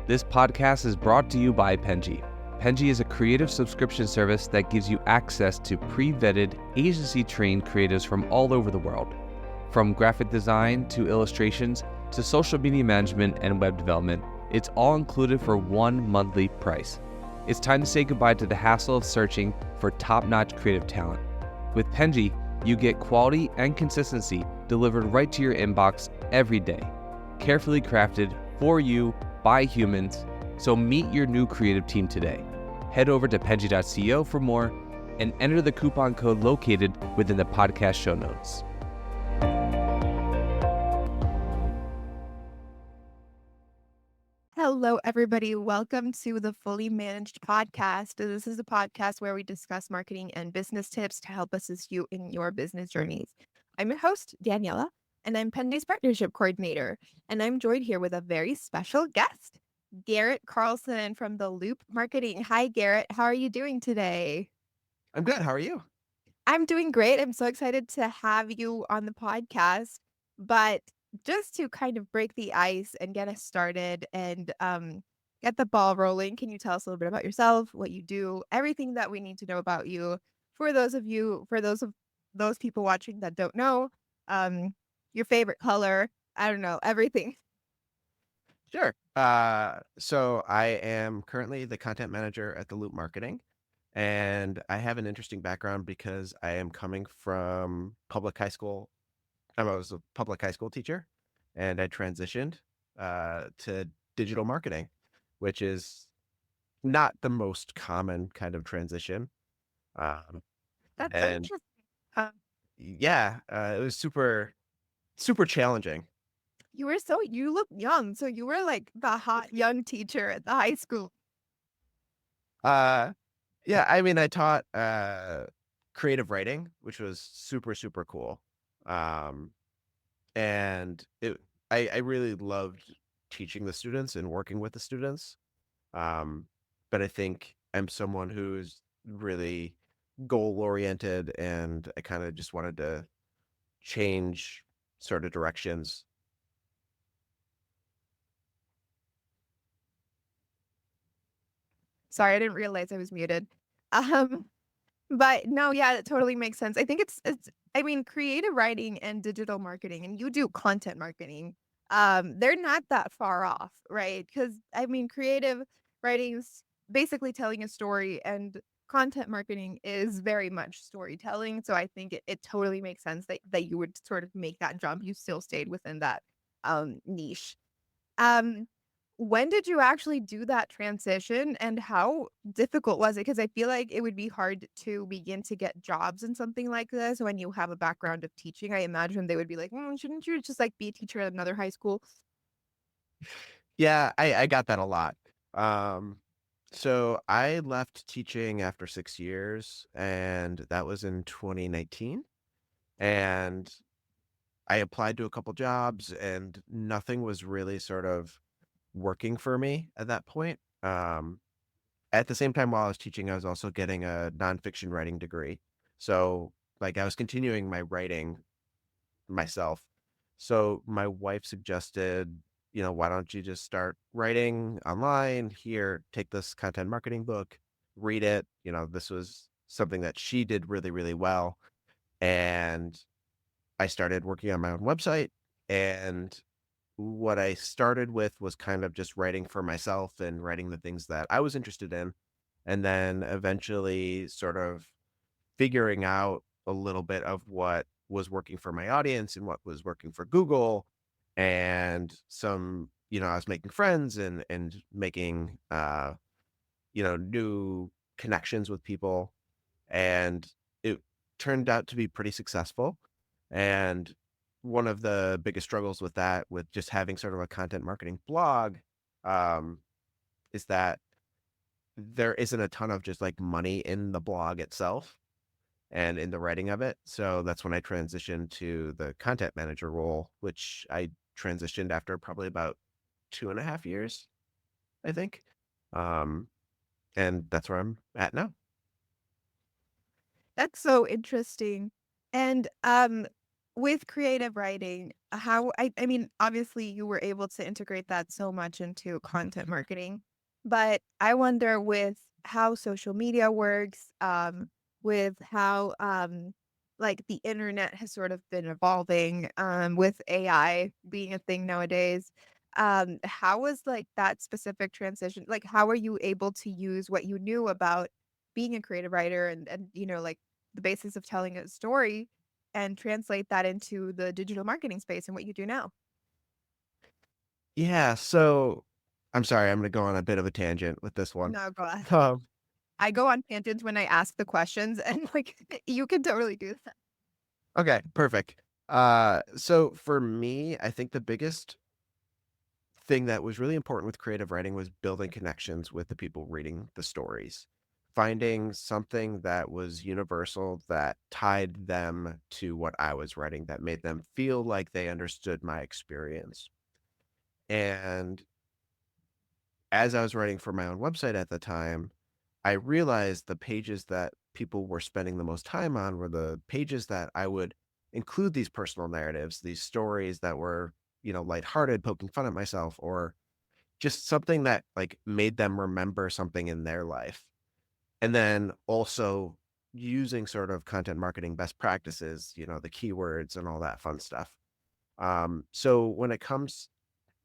This podcast is brought to you by Penji. Penji is a creative subscription service that gives you access to pre-vetted, agency-trained creatives from all over the world. From graphic design to illustrations to social media management and web development, it's all included for one monthly price. It's time to say goodbye to the hassle of searching for top-notch creative talent. With Penji, you get quality and consistency delivered right to your inbox every day, carefully crafted for you by humans. So meet your new creative team today. Head over to penji.co for more and enter the coupon code located within the podcast show notes. Hello, everybody. Welcome to the Fully Managed Podcast. This is a podcast where we discuss marketing and business tips to help assist you in your business journeys. I'm your host, Daniela, and I'm Penji's Partnership Coordinator. And I'm joined here with a very special guest, Garett Carlson from The Loop Marketing. Hi, Garett. How are you doing today? I'm good. How are you? I'm doing great. I'm so excited to have you on the podcast. But just to kind of break the ice and get us started and get the ball rolling, can you tell us a little bit about yourself, what you do, everything that we need to know about you for those people watching that don't know, your favorite color, I don't know, everything. Sure. So I am currently the content manager at the Loop Marketing, and I have an interesting background because I am coming from public high school. I was a public high school teacher, and I transitioned to digital marketing, which is not the most common kind of transition. Um, That's so and interesting. Uh, yeah, it was super challenging. you look young, so you were like the hot young teacher at the high school. Uh, Yeah, I mean, I taught creative writing, which was super cool. Um, and I really loved teaching the students and working with the students. Um, but I think I'm someone who's really goal oriented, and I kind of just wanted to change sort of directions. Sorry, I didn't realize I was muted. Um, but no, yeah, it totally makes sense. I think it's I mean, creative writing and digital marketing, and you do content marketing. They're not that far off, right? Because I mean, creative writing's basically telling a story, and content marketing is very much storytelling. So I think it totally makes sense that you would sort of make that jump. You still stayed within that niche. Um, when did you actually do that transition and how difficult was it? Because I feel like it would be hard to begin to get jobs in something like this when you have a background of teaching. I imagine they would be like, shouldn't you just like be a teacher at another high school? Yeah, I got that a lot. Um, so I left teaching after 6 years, and that was in 2019. And I applied to a couple jobs, and nothing was really sort of working for me at that point. At the same time, while I was teaching, I was also getting a nonfiction writing degree. So, like, I was continuing my writing myself. So my wife suggested, why don't you just start writing online? Here, take this content marketing book, read it. This was something that she did really well. And I started working on my own website. And what I started with was kind of just writing for myself and writing the things that I was interested in. And then eventually sort of figuring out a little bit of what was working for my audience and what was working for Google, and I was making friends and making new connections with people, and it turned out to be pretty successful. And one of the biggest struggles with that, with just having sort of a content marketing blog, um, is that there isn't a ton of just like money in the blog itself and in the writing of it. So that's when I transitioned to the content manager role, which I transitioned after probably about 2.5 years, I think. Um, and that's where I'm at now. That's so interesting. And with creative writing, how I mean, obviously you were able to integrate that so much into content marketing, but I wonder with how social media works, with how like the internet has sort of been evolving, with AI being a thing nowadays. How was like that specific transition? Like how are you able to use what you knew about being a creative writer and like the basis of telling a story and translate that into the digital marketing space and what you do now? Yeah, so I'm sorry, I'm gonna go on a bit of a tangent with this one. No, go ahead. Um, I go on tangents when I ask the questions and like you can totally do that. okay, perfect. So for me, I think the biggest thing that was really important with creative writing was building connections with the people reading the stories. Finding something that was universal that tied them to what I was writing, that made them feel like they understood my experience. And as I was writing for my own website at the time, I realized the pages that people were spending the most time on were the pages that I would include these personal narratives, these stories that were, lighthearted, poking fun at myself, or just something that like made them remember something in their life. And then also using sort of content marketing best practices, the keywords and all that fun stuff. So when it comes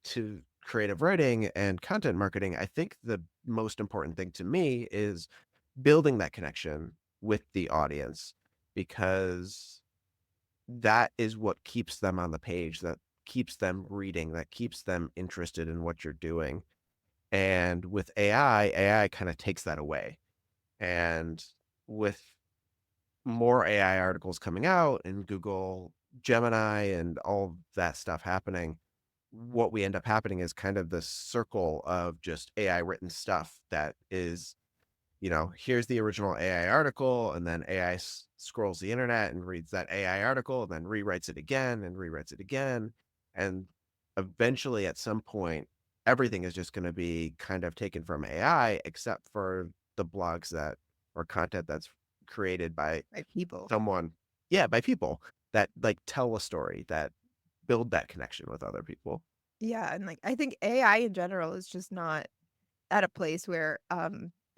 to creative writing and content marketing, I think the most important thing to me is building that connection with the audience because that is what keeps them on the page, that keeps them reading, that keeps them interested in what you're doing. And with AI kind of takes that away. And with more AI articles coming out and Google Gemini and all that stuff happening, what we end up happening is kind of this circle of just AI written stuff that is, here's the original AI article, and then AI scrolls the internet and reads that AI article, and then rewrites it again and rewrites it again. And eventually, at some point, everything is just going to be kind of taken from AI, except for the blogs that or content that's created by By people. someone, yeah, by people that like tell a story, that build that connection with other people. Yeah, and like I think AI in general is just not at a place where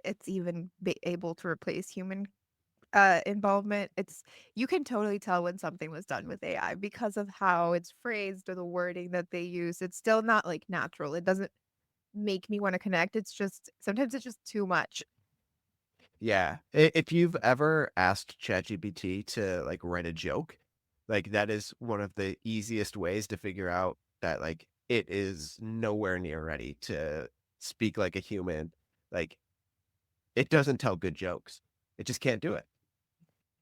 it's even able to replace human involvement. It's you can totally tell when something was done with AI because of how it's phrased or the wording that they use. It's still not like natural. It doesn't make me want to connect. It's just sometimes it's just too much. Yeah. If you've ever asked ChatGPT to like write a joke, like that is one of the easiest ways to figure out that like it is nowhere near ready to speak like a human. Like it doesn't tell good jokes. It just can't do it.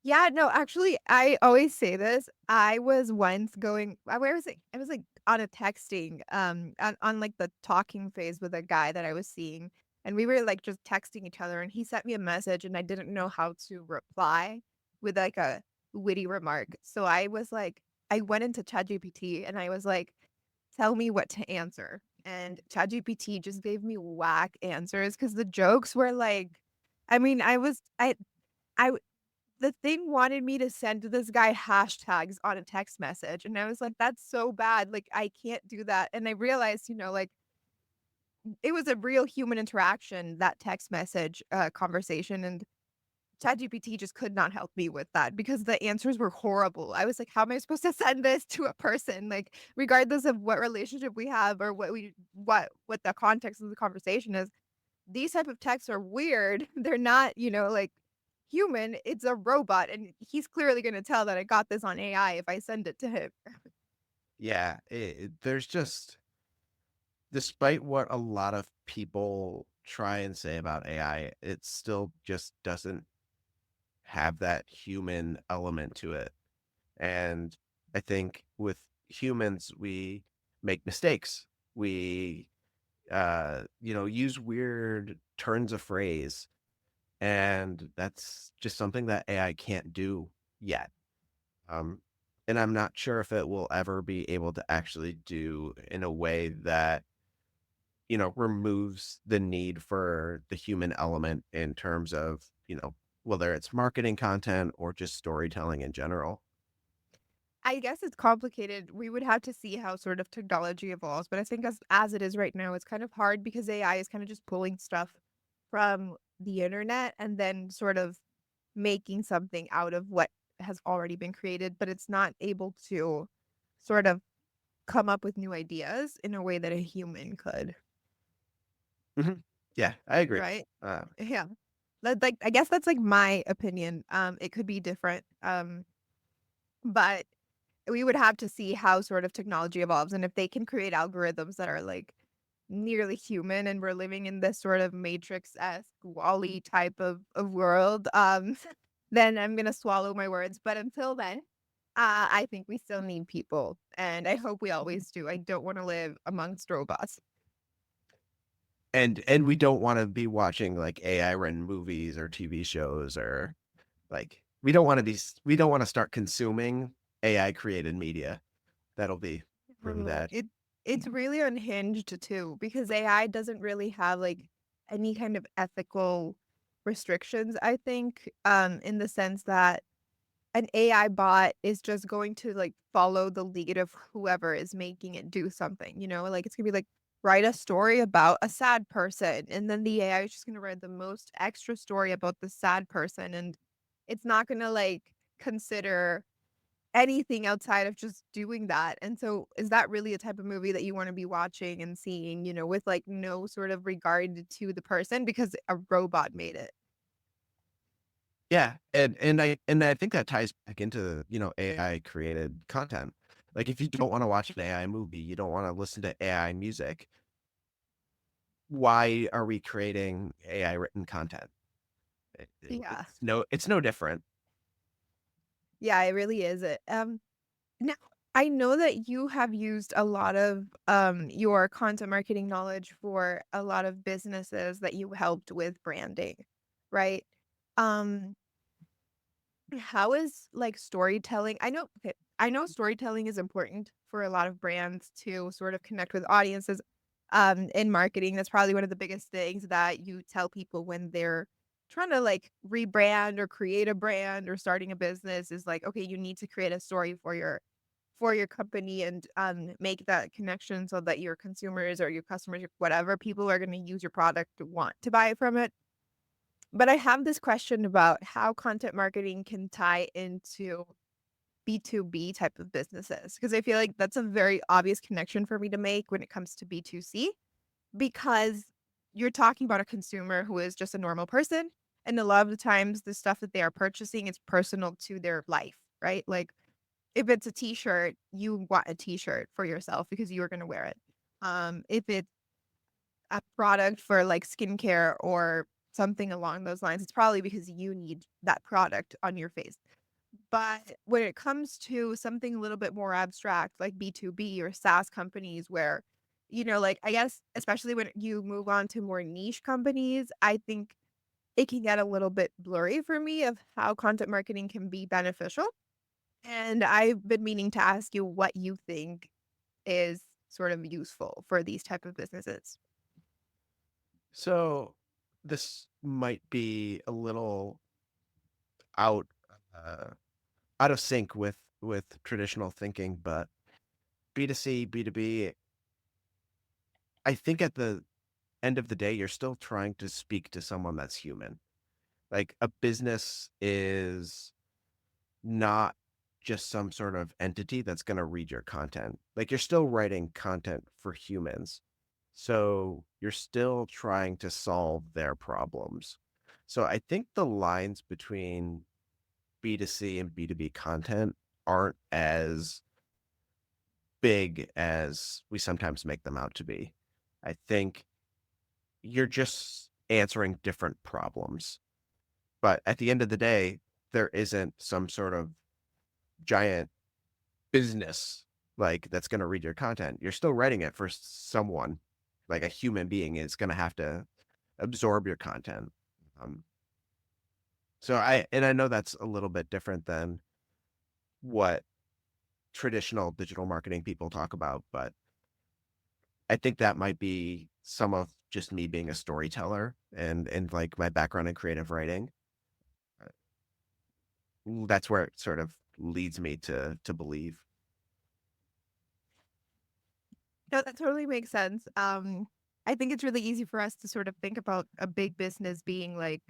Yeah, no, actually, I always say this. I was once going where was it? I was, like, on a texting, on, like, the talking phase with a guy that I was seeing, and we were, like, just texting each other, and he sent me a message, and I didn't know how to reply with, like, a witty remark. So I went into ChatGPT, and I was like, "Tell me what to answer." And ChatGPT just gave me whack answers because the jokes were, like I mean, I the thing wanted me to send this guy hashtags on a text message, and I was like, "That's so bad, like, I can't do that," and I realized, like, it was a real human interaction, that text message, conversation, and ChatGPT just could not help me with that because the answers were horrible. I was like, "How am I supposed to send this to a person?" Like, regardless of what relationship we have or what the context of the conversation is, these type of texts are weird. They're not, like human. It's a robot, and he's clearly gonna tell that I got this on AI if I send it to him. Yeah. There's just, despite what a lot of people try and say about AI, it still just doesn't have that human element to it. And I think with humans, we make mistakes. We, use weird turns of phrase. And that's just something that AI can't do yet. Um, and I'm not sure if it will ever be able to actually do in a way that, removes the need for the human element in terms of, whether it's marketing content or just storytelling in general. I guess it's complicated. We would have to see how sort of technology evolves, but I think as it is right now, it's kind of hard because AI is kind of just pulling stuff from the internet and then sort of making something out of what has already been created, but it's not able to sort of come up with new ideas in a way that a human could, Mhm. Yeah, I agree. right? Uh, Yeah. Like I guess that's like my opinion. It could be different. But we would have to see how sort of technology evolves and if they can create algorithms that are like nearly human and we're living in this sort of matrix-esque Wall-E type of world, then I'm gonna swallow my words. But until then, I think we still need people and I hope we always do. I don't want to live amongst robots. and we don't want to be watching like AI written movies or TV shows or like we don't want to start consuming AI created media. That'll be really Oh, bad. it's really unhinged too because AI doesn't really have like any kind of ethical restrictions, I think, in the sense that an AI bot is just going to like follow the lead of whoever is making it do something, like it's gonna be like write a story about a sad person and then the AI is just gonna write the most extra story about the sad person and it's not gonna like consider anything outside of just doing that. And so is that really a type of movie that you wanna be watching and seeing, with, like, no sort of regard to the person because a robot made it? Yeah, and I think that ties back into, AI created content. Like if you don't want to watch an AI movie, you don't want to listen to AI music, why are we creating AI written content? Yeah. It's no different. Yeah, it really is. Now I know that you have used a lot of, your content marketing knowledge for a lot of businesses that you helped with branding, right? Um How is, like, storytelling I know storytelling is important for a lot of brands to sort of connect with audiences, in marketing, that's probably one of the biggest things that you tell people when they're trying to, like, rebrand or create a brand or starting a business is like, "Okay, you need to create a story for your company and, make that connection so that your consumers or your customers, or whatever people are gonna use your product to want to buy from it." But I have this question about how content marketing can tie into B2B type of businesses, because I feel like that's a very obvious connection for me to make when it comes to B2C, because you're talking about a consumer who is just a normal person. And a lot of the times, the stuff that they are purchasing is personal to their life, right? Like if it's a t-shirt, you want a t-shirt for yourself because you are going to wear it. If it's a product for like skincare or something along those lines, it's probably because you need that product on your face. But when it comes to something a little bit more abstract, like B2B or SaaS companies, where, like I guess, especially when you move on to more niche companies, I think it can get a little bit blurry for me of how content marketing can be beneficial. And I've been meaning to ask you what you think is sort of useful for these type of businesses. So this might be a little out uh, out of sync with traditional thinking, but B2C, B2B, I think at the end of the day, you're still trying to speak to someone that's human. Like a business is not just some sort of entity that's going to read your content. Like you're still writing content for humans. So you're still trying to solve their problems. So I think the lines between B2C and B2B content aren't as big as we sometimes make them out to be. I think you're just answering different problems. But at the end of the day, there isn't some sort of giant business like that's going to read your content. You're still writing it for someone, like a human being is going to have to absorb your content. Um, so I know that's a little bit different than what traditional digital marketing people talk about, but I think that might be some of just me being a storyteller and like my background in creative writing. That's where it sort of leads me to believe. No, that totally makes sense. I think it's really easy for us to sort of think about a big business being like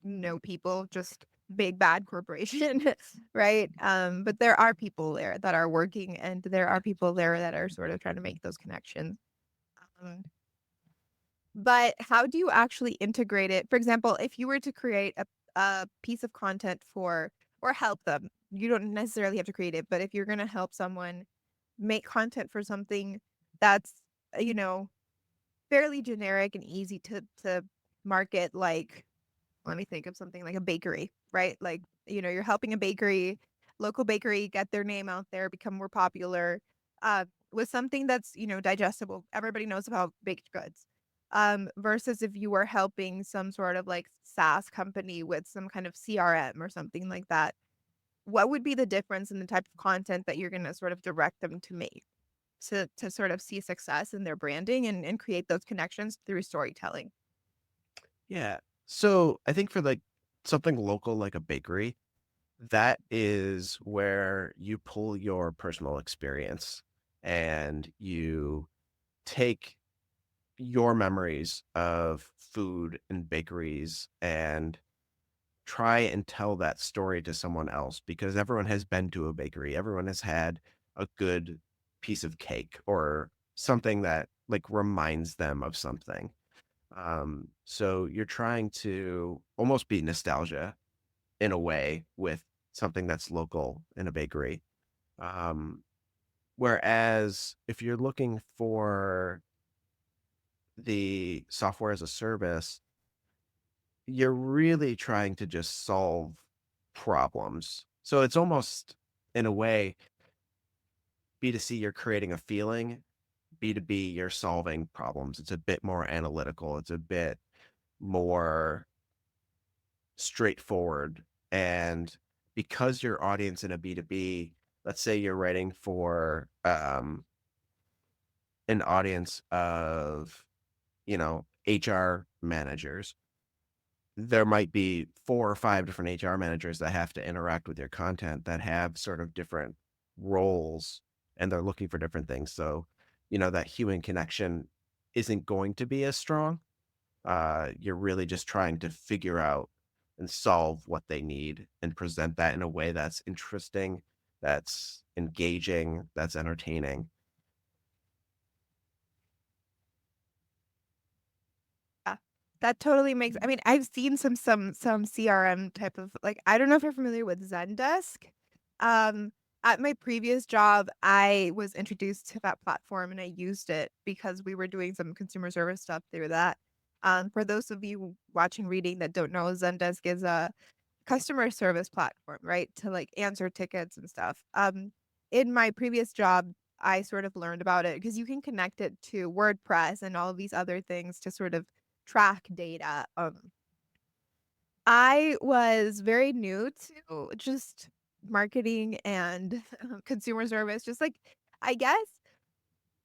no people, just big bad corporation, right? But there are people there that are working, and there are people there that are sort of trying to make those connections. Um, but how do you actually integrate it? For example, if you were to create a piece of content for or help them, you don't necessarily have to create it, but if you're going to help someone make content for something that's, you know, fairly generic and easy to market, like, let me think of something like a bakery, right? Like, you're helping a bakery, local bakery get their name out there, become more popular, with something that's, digestible. Everybody knows about baked goods. Versus if you were helping some sort of like SaaS company with some kind of CRM or something like that, what would be the difference in the type of content that you're going to sort of direct them to make to sort of see success in their branding and create those connections through storytelling? Yeah. So I think for like something local like a bakery, that is where you pull your personal experience and you take your memories of food and bakeries and try and tell that story to someone else, because everyone has been to a bakery. Everyone has had a good piece of cake or something that like reminds them of something. So you're trying to almost be nostalgia in a way with something that's local in a bakery. Um, Whereas if you're looking for the software as a service, you're really trying to just solve problems. So it's almost in a way, B2C, you're creating a feeling, B2B, you're solving problems. It's a bit more analytical, it's a bit more straightforward. And because your audience in a B2B, let's say you're writing for an audience of, HR managers, there might be 4 or 5 different HR managers that have to interact with your content that have sort of different roles, and they're looking for different things. So, that human connection isn't going to be as strong. You're really just trying to figure out and solve what they need and present that in a way that's interesting, that's engaging, that's entertaining. Yeah. That totally makes, I mean, I've seen some CRM type of, like, I don't know if you're familiar with Zendesk. Um, at my previous job, I was introduced to that platform and I used it because we were doing some consumer service stuff through that. For those of you watching, reading that don't know, Zendesk is a customer service platform, right? To like answer tickets and stuff. In my previous job, I sort of learned about it because you can connect it to WordPress and all of these other things to sort of track data. I was very new to just marketing and consumer service, just like, I guess,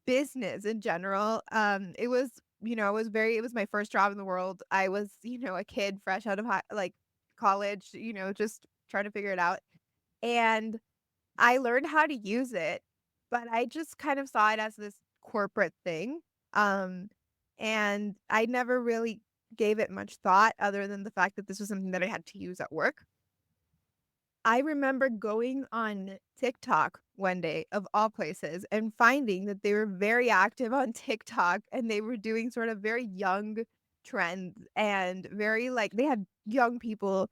business in general. It was my first job in the world. I was, a kid fresh out of college, just trying to figure it out. And I learned how to use it, but I just kind of saw it as this corporate thing. Um, and I never really gave it much thought other than the fact that this was something that I had to use at work. I remember going on TikTok one day, of all places, and finding that they were very active on TikTok and they were doing sort of very young trends and very like they had young people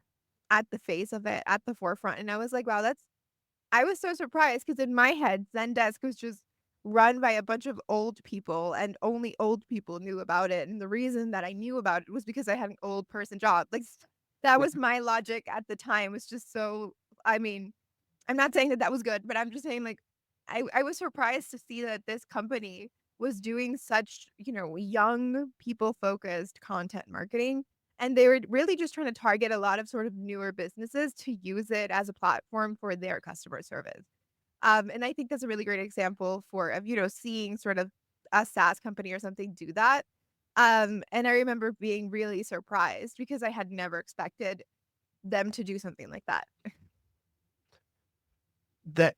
at the face of it, at the forefront. And I was like, wow, I was so surprised because in my head, Zendesk was just run by a bunch of old people and only old people knew about it. And the reason that I knew about it was because I had an old person job. Like that was my logic at the time. Was just so, I mean, I'm not saying that that was good, but I'm just saying like I was surprised to see that this company was doing such, young people focused content marketing. And they were really just trying to target a lot of sort of newer businesses to use it as a platform for their customer service. And I think that's a really great example of, seeing sort of a SaaS company or something do that. And I remember being really surprised because I had never expected them to do something like that. that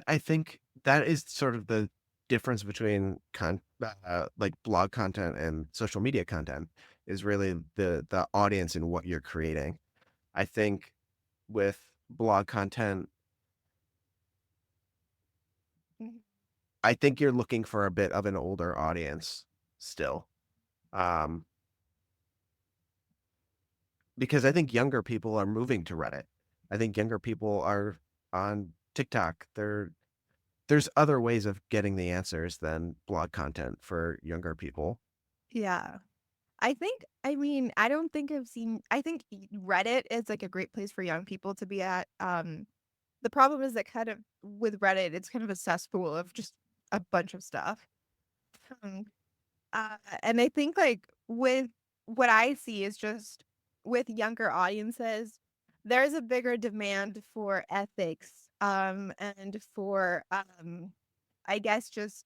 I think that is sort of the difference between like blog content and social media content is really the audience and what you're creating. I think with blog content, Mhm. I think you're looking for a bit of an older audience still. Um, because I think younger people are moving to Reddit. I think younger people are on TikTok. There's other ways of getting the answers than blog content for younger people. Yeah. I mean, I don't think I've seen, I think Reddit is like a great place for young people to be at. The problem is that kind of with Reddit, it's kind of a cesspool of just a bunch of stuff. Um, and I think like with what I see is just with younger audiences, there's a bigger demand for ethics, and for I guess just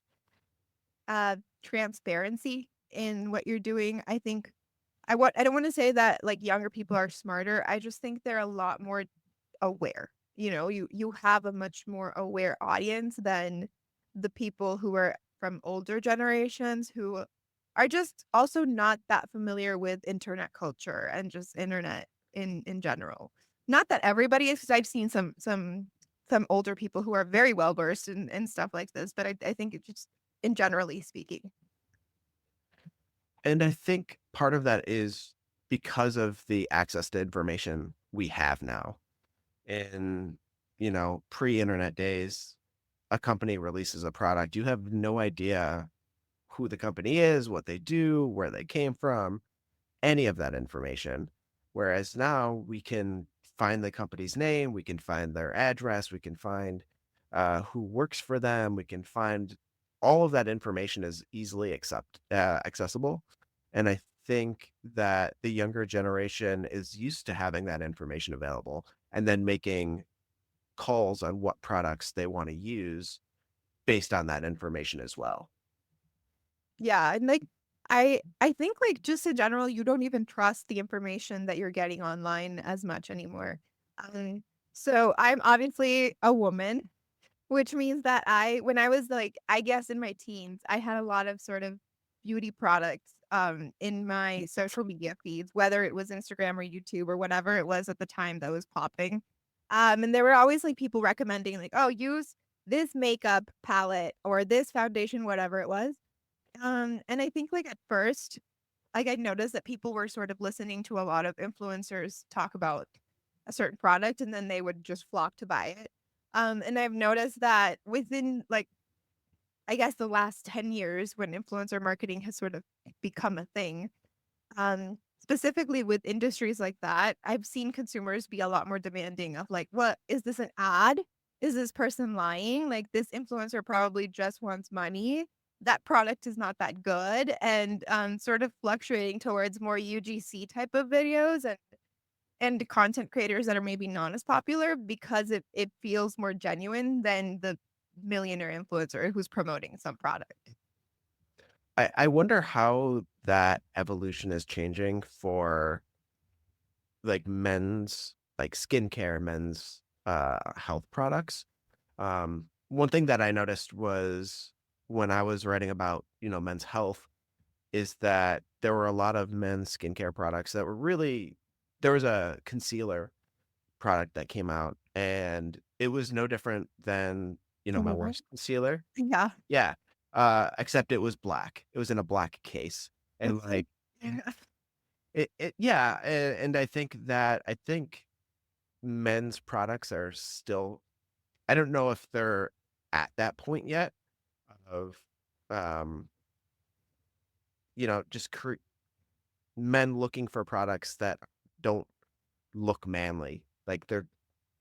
transparency in what you're doing. I think I don't want to say that like younger people are smarter. I just think they're a lot more aware. You have a much more aware audience than the people who are from older generations who are just also not that familiar with internet culture and just internet in general. Not that everybody is, because I've seen some older people who are very well versed in stuff like this, but I think it's just in generally speaking. And I think part of that is because of the access to information we have now. In, pre-internet days, a company releases a product, you have no idea who the company is, what they do, where they came from, any of that information. Whereas now we can find the company's name, we can find their address, we can find who works for them, we can find all of that information is easily accessible. And I think that the younger generation is used to having that information available and then making calls on what products they want to use based on that information as well. Yeah, and like I think like just in general, you don't even trust the information that you're getting online as much anymore. Um, so I'm obviously a woman, which means that when I was like, I guess in my teens, I had a lot of sort of beauty products in my social media feeds, whether it was Instagram or YouTube or whatever it was at the time that was popping. And there were always like people recommending like, oh, use this makeup palette or this foundation, whatever it was. And I think like at first, like I noticed that people were sort of listening to a lot of influencers talk about a certain product and then they would just flock to buy it. And I've noticed that within like I guess the last 10 years when influencer marketing has sort of become a thing, specifically with industries like that, I've seen consumers be a lot more demanding of like, what is this an ad? Is this person lying? Like this influencer probably just wants money. That product is not that good, and sort of fluctuating towards more UGC type of videos and content creators that are maybe not as popular because it feels more genuine than the millionaire influencer who's promoting some product. I wonder how that evolution is changing for like men's like skincare, men's health products. One thing that I noticed was when I was writing about, men's health is that there were a lot of men's skincare products that were really there was a concealer product that came out and it was no different than, Oh my my god. wife's concealer. Yeah. Yeah. Except it was black. It was in a black case. And like Yeah. yeah, and I think men's products are still I don't know if they're at that point yet of um, just men looking for products that don't look manly. Like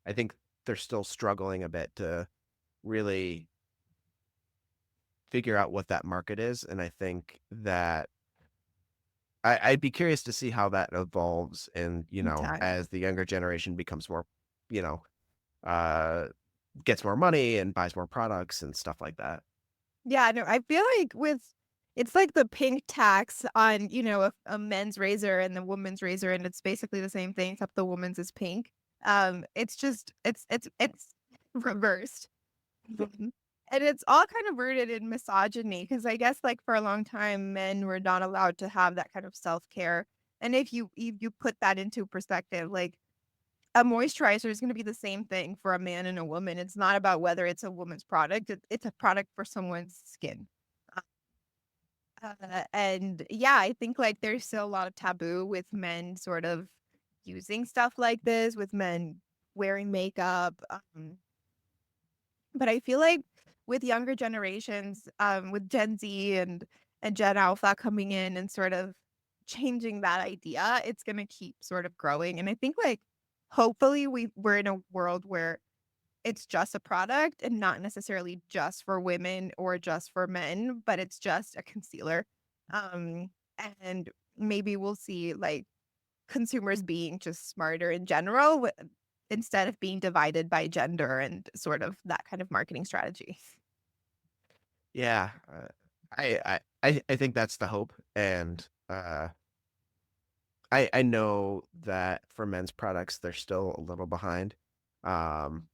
I think they're still struggling a bit to really figure out what that market is. And I think that I'd be curious to see how that evolves and, Time. as the younger generation becomes more, you know, uh, gets more money and buys more products and stuff like that. Yeah, no, I feel like with it's like the pink tax on, a men's razor and the woman's razor, and it's basically the same thing except the woman's is pink. It's just it's reversed. Mhm. And it's all kind of rooted in misogyny because I guess like for a long time men were not allowed to have that kind of self-care. And if you put that into perspective, like a moisturizer is going to be the same thing for a man and a woman. It's not about whether it's a woman's product. It's a product for someone's skin. And yeah, I think like there's still a lot of taboo with men sort of using stuff like this, with men wearing makeup. But I feel like with younger generations, with Gen Z and Gen Alpha coming in and sort of changing that idea, it's gonna keep sort of growing. And I think like hopefully we're in a world where it's just a product and not necessarily just for women or just for men, but it's just a concealer. Um, and maybe we'll see like consumers being just smarter in general instead of being divided by gender and sort of that kind of marketing strategy. Yeah, I think that's the hope, and I know that for men's products they're still a little behind. Um,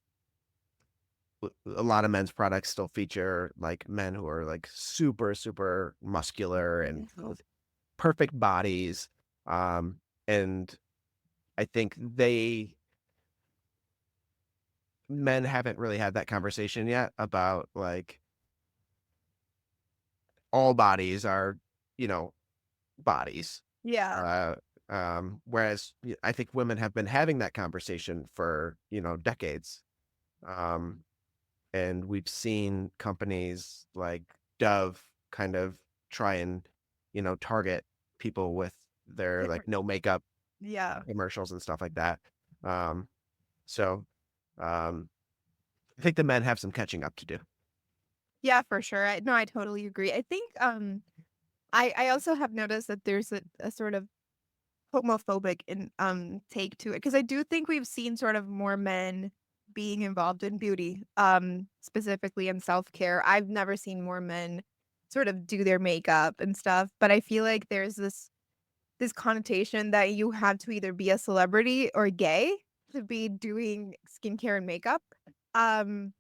a lot of men's products still feature like men who are like super muscular and with perfect bodies, and I think men haven't really had that conversation yet about like all bodies are, you know, bodies. Yeah. Uh, whereas I think women have been having that conversation for, decades. Um, and we've seen companies like Dove kind of try and, target people with their like Different. no makeup Yeah. commercials and stuff like that. Um, so um, I think the men have some catching up to do. Yeah, for sure. No, I totally agree. I think I also have noticed that there's a sort of homophobic in take to it because I do think we've seen sort of more men being involved in beauty, specifically in self-care. I've never seen more men sort of do their makeup and stuff, but I feel like there's this connotation that you have to either be a celebrity or gay to be doing skincare and makeup. Um,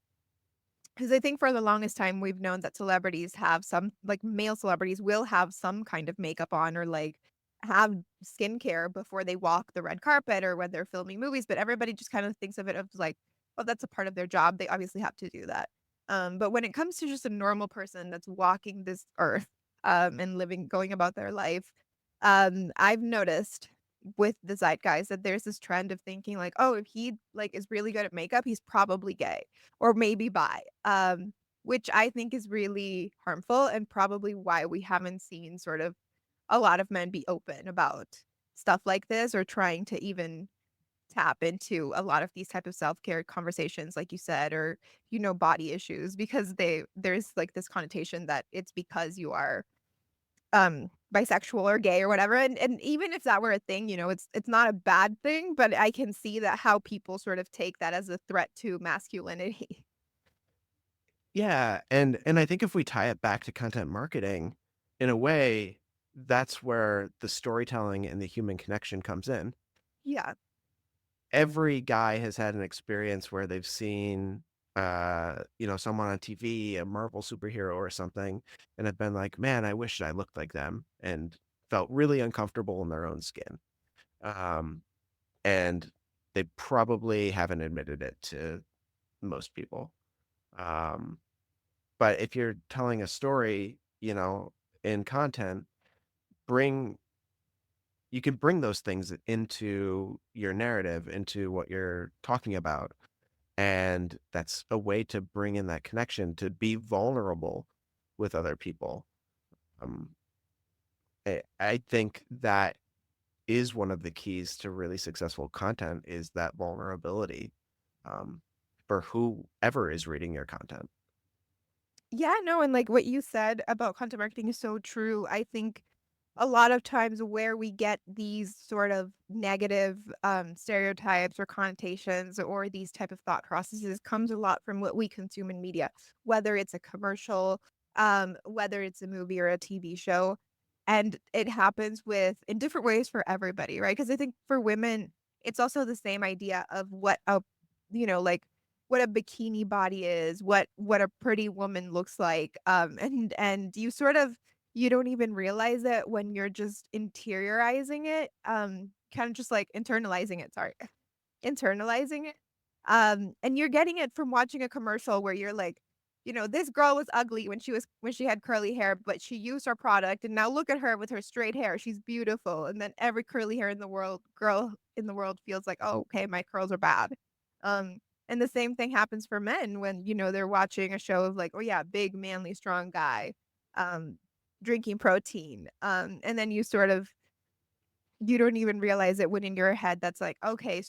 because I think for the longest time we've known that celebrities have some like male celebrities will have some kind of makeup on or like have skincare before they walk the red carpet or when they're filming movies, but everybody just kind of thinks of it as like, well, that's a part of their job. They obviously have to do that. But when it comes to just a normal person that's walking this earth, and living, going about their life, I've noticed with the zeitgeist that there's this trend of thinking like, oh, if he like is really good at makeup, he's probably gay or maybe bi, which I think is really harmful and probably why we haven't seen sort of a lot of men be open about stuff like this or trying to even tap into a lot of these type of self-care conversations like you said or body issues because there's like this connotation that it's because you are bisexual or gay or whatever, and even if that were a thing, it's not a bad thing, but I can see that how people sort of take that as a threat to masculinity. Yeah, and I think if we tie it back to content marketing, in a way, that's where the storytelling and the human connection comes in. Yeah. Every guy has had an experience where they've seen, someone on TV, a Marvel superhero or something, and have been like, "Man, I wish I looked like them," and felt really uncomfortable in their own skin. Um, and they probably haven't admitted it to most people. Um, but if you're telling a story, in content, bring you can bring those things into your narrative, into what you're talking about. And that's a way to bring in that connection, to be vulnerable with other people. Um, I think that is one of the keys to really successful content is that vulnerability, um, for whoever is reading your content. Yeah, no, and like what you said about content marketing is so true. I think a lot of times where we get these sort of negative stereotypes or connotations or these type of thought processes comes a lot from what we consume in media, whether it's a commercial, whether it's a movie or a TV show. And it happens with in different ways for everybody, right? Because I think for women, it's also the same idea of what a like what a bikini body is, what a pretty woman looks like, and you sort of you don't even realize it when you're just interiorizing it, kind of just like internalizing it, sorry. Internalizing it. And you're getting it from watching a commercial where you're like, this girl was ugly when she had curly hair, but she used our product, and now look at her with her straight hair. She's beautiful. And then every curly hair in the world, girl in the world feels like, oh, okay, my curls are bad. Um, and the same thing happens for men when, they're watching a show of like, oh yeah, big, manly, strong guy, um, drinking protein. And then you don't even realize it when in your head that's like, okay,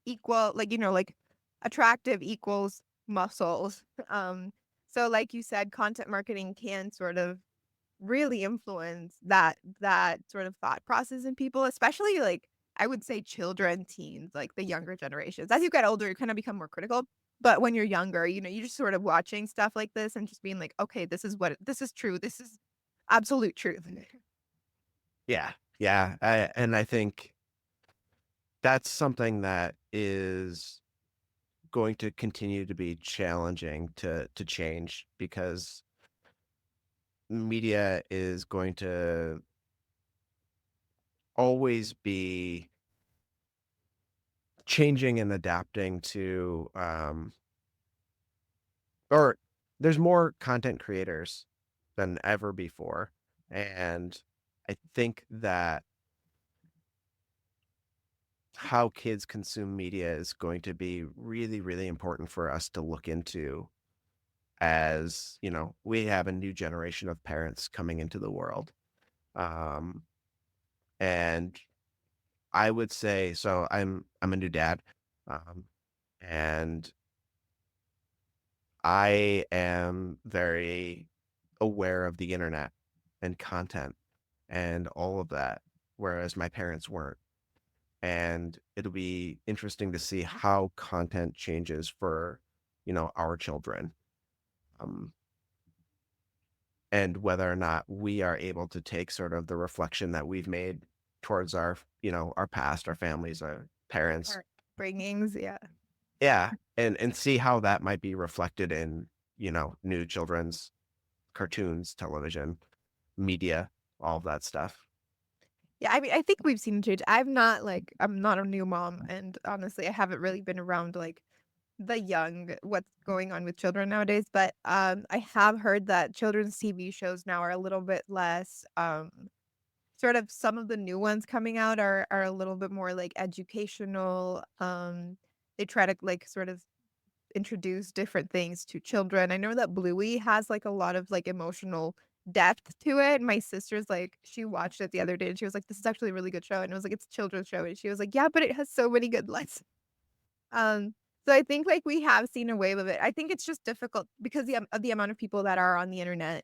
equal like, like attractive equals muscles. So like you said, content marketing can sort of really influence that sort of thought process in people, especially like I would say children, teens, like the younger generations. As you get older, you kind of become more critical. But when you're younger, you're just sort of watching stuff like this and just being like, okay, this is true. This is absolute truth. Yeah. Yeah. And I think that's something that is going to continue to be challenging to change because media is going to always be changing and adapting to or there's more content creators than ever before. And I think that how kids consume media is going to be really, really important for us to look into as, we have a new generation of parents coming into the world. Um, and I would say, so I'm a new dad. Um, and I am very aware of the internet and content and all of that, whereas my parents weren't. And it'll be interesting to see how content changes for, our children. Um, and whether or not we are able to take sort of the reflection that we've made towards our, our past, our families, our parents. Our bringings, yeah. Yeah. And see how that might be reflected in, new children's cartoons, television, media, all of that stuff. Yeah, I mean, I think we've seen change. I'm not a new mom, and honestly, I haven't really been around like what's going on with children nowadays. But I have heard that children's TV shows now are a little bit less. Sort of some of the new ones coming out are a little bit more like educational. They try to like sort of introduce different things to children. I know that Bluey has like a lot of like emotional depth to it. My sister's like, she watched it the other day and she was like, this is actually a really good show. And it was like, it's a children's show. And she was like, yeah, but it has so many good lessons. Um, so I think like we have seen a wave of it. I think it's just difficult because of the amount of people that are on the internet,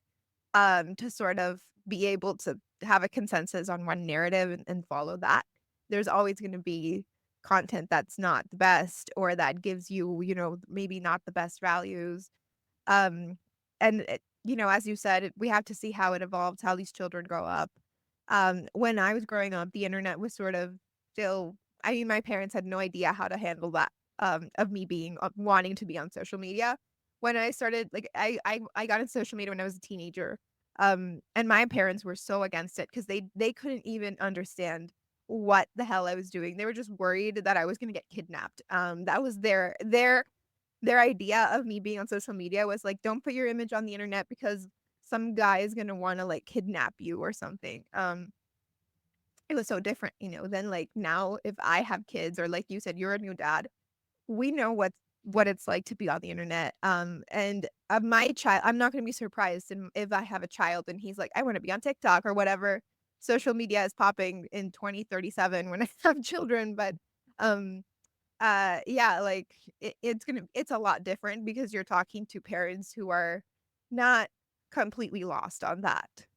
to sort of be able to have a consensus on one narrative and follow that. There's always going to be content that's not the best or that gives you, maybe not the best values. Um, and as you said, we have to see how it evolves, how these children grow up. When I was growing up, the internet was sort of still, I mean, my parents had no idea how to handle that, of me being wanting to be on social media. When I started, like, I got into social media when I was a teenager. And my parents were so against it because they couldn't even understand what the hell I was doing. They were just worried that I was gonna get kidnapped. That was their idea of me being on social media was like, "Don't put your image on the internet because some guy is gonna wanna, like, kidnap you or something." It was so different, than, like, now if I have kids or like you said, you're a new dad, we know what it's like to be on the internet, and, my child I'm not gonna be surprised if I have a child and he's like, "I wanna be on TikTok," or whatever social media is popping in 2037 when I have children, but, um yeah, like, it's a lot different because you're talking to parents who are not completely lost on that.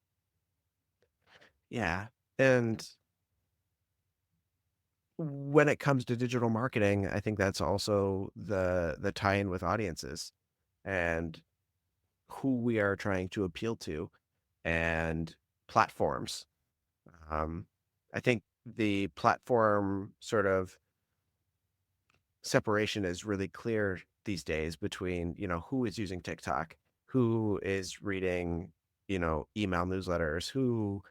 Yeah. And when it comes to digital marketing, I think that's also the tie-in with audiences and who we are trying to appeal to and platforms. Um, I think the platform sort of separation is really clear these days between, who is using TikTok, who is reading, email newsletters, who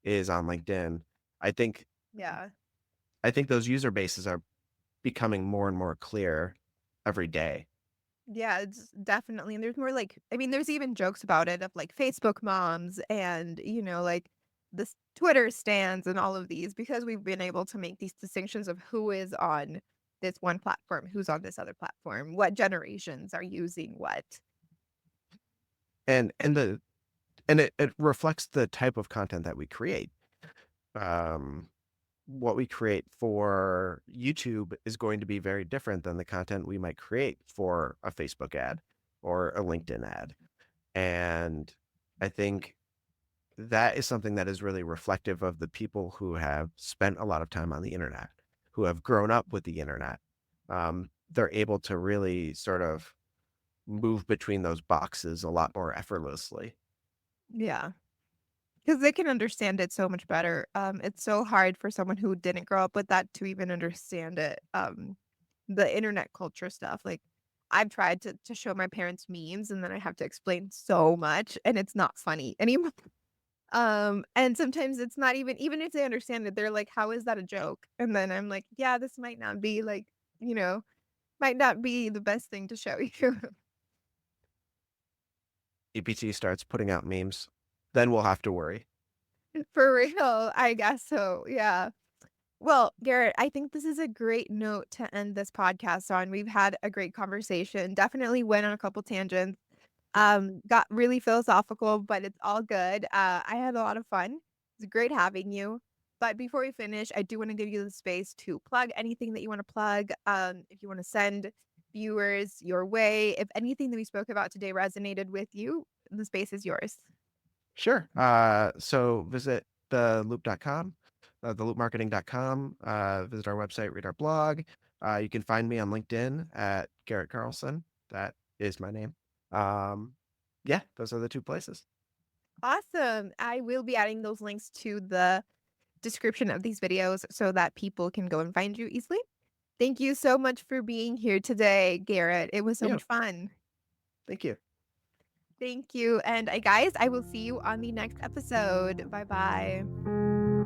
is on LinkedIn. I think Yeah. those user bases are becoming more and more clear every day. Yeah, it's definitely. And there's more like, I mean, there's even jokes about it of like Facebook moms and, like this Twitter stands and all of these because we've been able to make these distinctions of who is on this one platform, who's on this other platform, what generations are using what. And it reflects the type of content that we create. What we create for YouTube is going to be very different than the content we might create for a Facebook ad or a LinkedIn ad. And I think that is something that is really reflective of the people who have spent a lot of time on the internet, who have grown up with the internet. They're able to really sort of move between those boxes a lot more effortlessly. Yeah. Because they can understand it so much better. It's so hard for someone who didn't grow up with that to even understand it. The internet culture stuff. Like I've tried to show my parents memes and then I have to explain so much and it's not funny anymore. And sometimes it's not even if they understand it, they're like, how is that a joke? And then I'm like, yeah, this might not be like, you know, might not be the best thing to show you. EPT starts putting out memes, then we'll have to worry. For real, I guess so. Yeah. Well, Garrett, I think this is a great note to end this podcast on. We've had a great conversation. Definitely went on a couple tangents. Got really philosophical, but it's all good. I had a lot of fun. It's great having you. But before we finish, I do want to give you the space to plug anything that you want to plug. If you want to send viewers your way, if anything that we spoke about today resonated with you, the space is yours. Sure. So visit theloop.com, theloopmarketing.com, visit our website, read our blog. You can find me on LinkedIn at Garett Carlson. That is my name. Yeah, those are the two places. Awesome. I will be adding those links to the description of these videos so that people can go and find you easily. Thank you so much for being here today, Garrett. It was so Yeah, much fun. thank you. Thank you. And guys, I will see you on the next episode. Bye bye.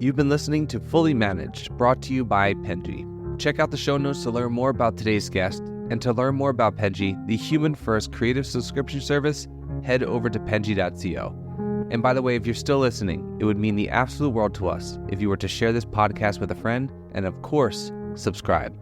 You've been listening to Fully Managed, brought to you by Penji. Check out the show notes to learn more about today's guest, and to learn more about Penji, the human-first creative subscription service, head over to penji.co. And by the way, if you're still listening, it would mean the absolute world to us if you were to share this podcast with a friend, and of course, subscribe.